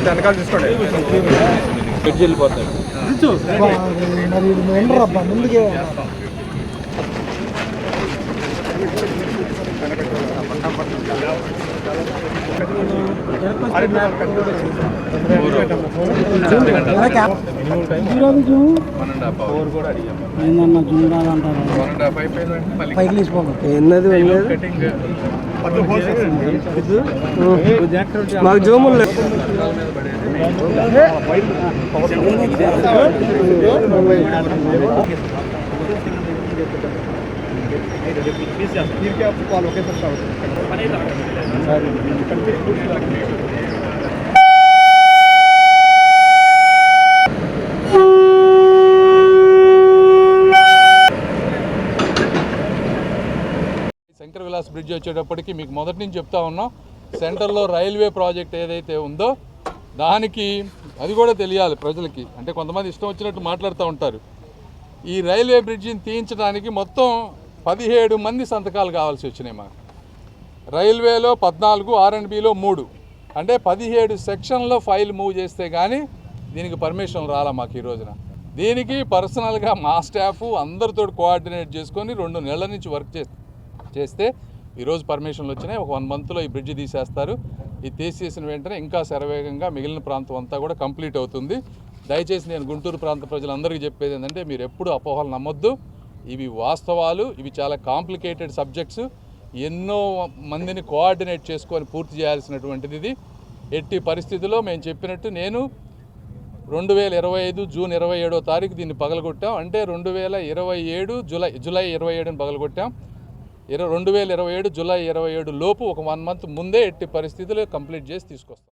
వెనకాల తీసుకోండి వెళ్ళిపోతాయి మరి ఎండరబ్బా ముందుకే మాకు జూములు లేదు. శంకర్ విలాస్ బ్రిడ్జ్ వచ్చేటప్పటికి మీకు మొదటి నుంచి చెప్తా ఉన్నాం, సెంటర్లో రైల్వే ప్రాజెక్ట్ ఏదైతే ఉందో దానికి అది కూడా తెలియాలి ప్రజలకి. అంటే కొంతమంది ఇష్టం వచ్చినట్టు మాట్లాడుతూ ఉంటారు. ఈ రైల్వే బ్రిడ్జిని తీయించడానికి మొత్తం 17 మంది సంతకాలు కావాల్సి వచ్చినాయి మాకు. రైల్వేలో 14, R&Bలో 3, అంటే 17 సెక్షన్లో ఫైల్ మూవ్ చేస్తే కానీ దీనికి పర్మిషన్ రాలా మాకు ఈ రోజున. దీనికి పర్సనల్గా మా స్టాఫ్ అందరితో కోఆర్డినేట్ చేసుకొని 2 నెలల నుంచి వర్క్ చేస్తే ఈరోజు పర్మిషన్లు వచ్చినాయి. ఒక 1 మంత్లో ఈ బ్రిడ్జ్ తీసేస్తారు. ఇది తీసేసిన వెంటనే ఇంకా శరవేగంగా మిగిలిన ప్రాంతం అంతా కూడా కంప్లీట్ అవుతుంది. దయచేసి నేను గుంటూరు ప్రాంత ప్రజలందరికీ చెప్పేది ఏంటంటే, మీరు ఎప్పుడు అపోహలు నమ్మొద్దు. ఇవి వాస్తవాలు. ఇవి చాలా కాంప్లికేటెడ్ సబ్జెక్ట్స్. ఎన్నో మందిని కోఆర్డినేట్ చేసుకొని పూర్తి చేయాల్సినటువంటిది ఇది. ఎట్టి పరిస్థితుల్లో మేము చెప్పినట్టు నేను 2025 జూన్ 27వ తారీఖు దీన్ని పగలగొట్టాం. అంటే 2027 జూలై 27ని పగలగొట్టాం. 2027 జూలై 27 లోపు ఒక 1 మంత్ ముందే ఎట్టి పరిస్థితుల్లో కంప్లీట్ చేసి తీసుకొస్తాం.